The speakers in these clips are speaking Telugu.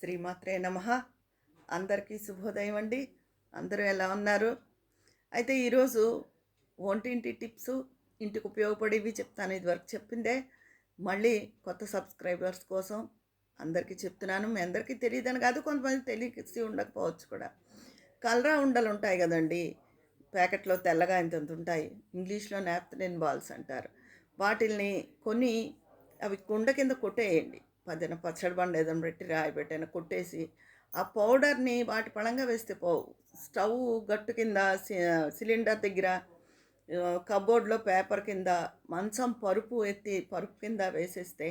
శ్రీమాత్రే నమః. అందరికీ శుభోదయం అండి. అందరూ ఎలా ఉన్నారు? అయితే ఈరోజు వంటింటి టిప్స్, ఇంటికి ఉపయోగపడేవి చెప్తాను. ఇదివరకు చెప్పిందే మళ్ళీ కొత్త సబ్స్క్రైబర్స్ కోసం అందరికీ చెప్తున్నాను. మీ అందరికీ తెలియదని కాదు, కొంతమంది తెలిసి ఉండకపోవచ్చు కూడా. కలరా ఉండలు ఉంటాయి కదండీ! ప్యాకెట్‌లో తెల్లగా ఇంతంత ఉంటాయి. ఇంగ్లీష్‌లో నాప్థలిన్ బాల్స్ అంటారు. వాటిల్ని కొని అవి కుండ కింద కొట్టేయండి. పక్కన పచ్చడి బండ ఏదైనా పెట్టి రాయి పెట్టైనా కొట్టేసి, ఆ పౌడర్‌ని వాటి పళంగా వేస్తే పోవు. స్టవ్ గట్టు కింద సిలిండర్ దగ్గర, కబోర్డ్‌లో పేపర్ కింద, మంచం పరుపు ఎత్తి పరుపు కింద వేసేస్తే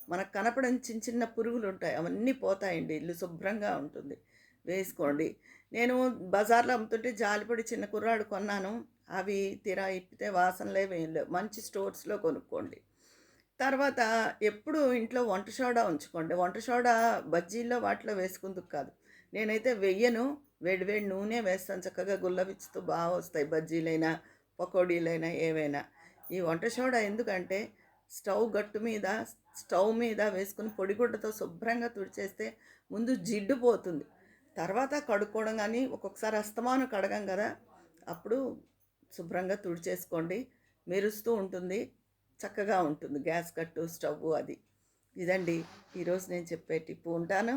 మనకు కనపడని చిన్న చిన్న పురుగులుంటాయి. అవన్నీ పోతాయండి. ఇల్లు శుభ్రంగా ఉంటుంది. వేసుకోండి. నేను బజార్‌లో అమ్ముతుంటే జాలిపడి చిన్న కుర్రాడు కొన్నాను. అవి తీరా ఇప్పితే వాసన లేవు, ఏం లేవు. మంచి స్టోర్స్‌లో కొనుక్కోండి. తర్వాత ఎప్పుడు ఇంట్లో వంట సోడా ఉంచుకోండి. వంట సోడా బజ్జీల్లో వాటిలో వేసుకుందుకు కాదు. నేనైతే వెయ్యను. వేడి వేడి నూనె వేస్తాను. చక్కగా గుల్లవిచ్చుతూ వస్తాయి బజ్జీలైనా, పకోడీలైనా ఏవైనా. ఈ వంట సోడా ఎందుకంటే స్టవ్ మీద వేసుకొని పొడిగుడ్డతో శుభ్రంగా తుడిచేస్తే ముందు జిడ్డు పోతుంది. తర్వాత కడుక్కోవడం గానీ, ఒక్కొక్కసారి అస్తమానం కడగం గదా! అప్పుడు శుభ్రంగా తుడిచేసుకోండి. మెరుస్తూ ఉంటుంది. చక్కగా ఉంటుంది గ్యాస్ కట్టు, స్టవ్వు అది. ఇదండి ఈరోజు నేను చెప్పే టిప్పు. ఉంటాను.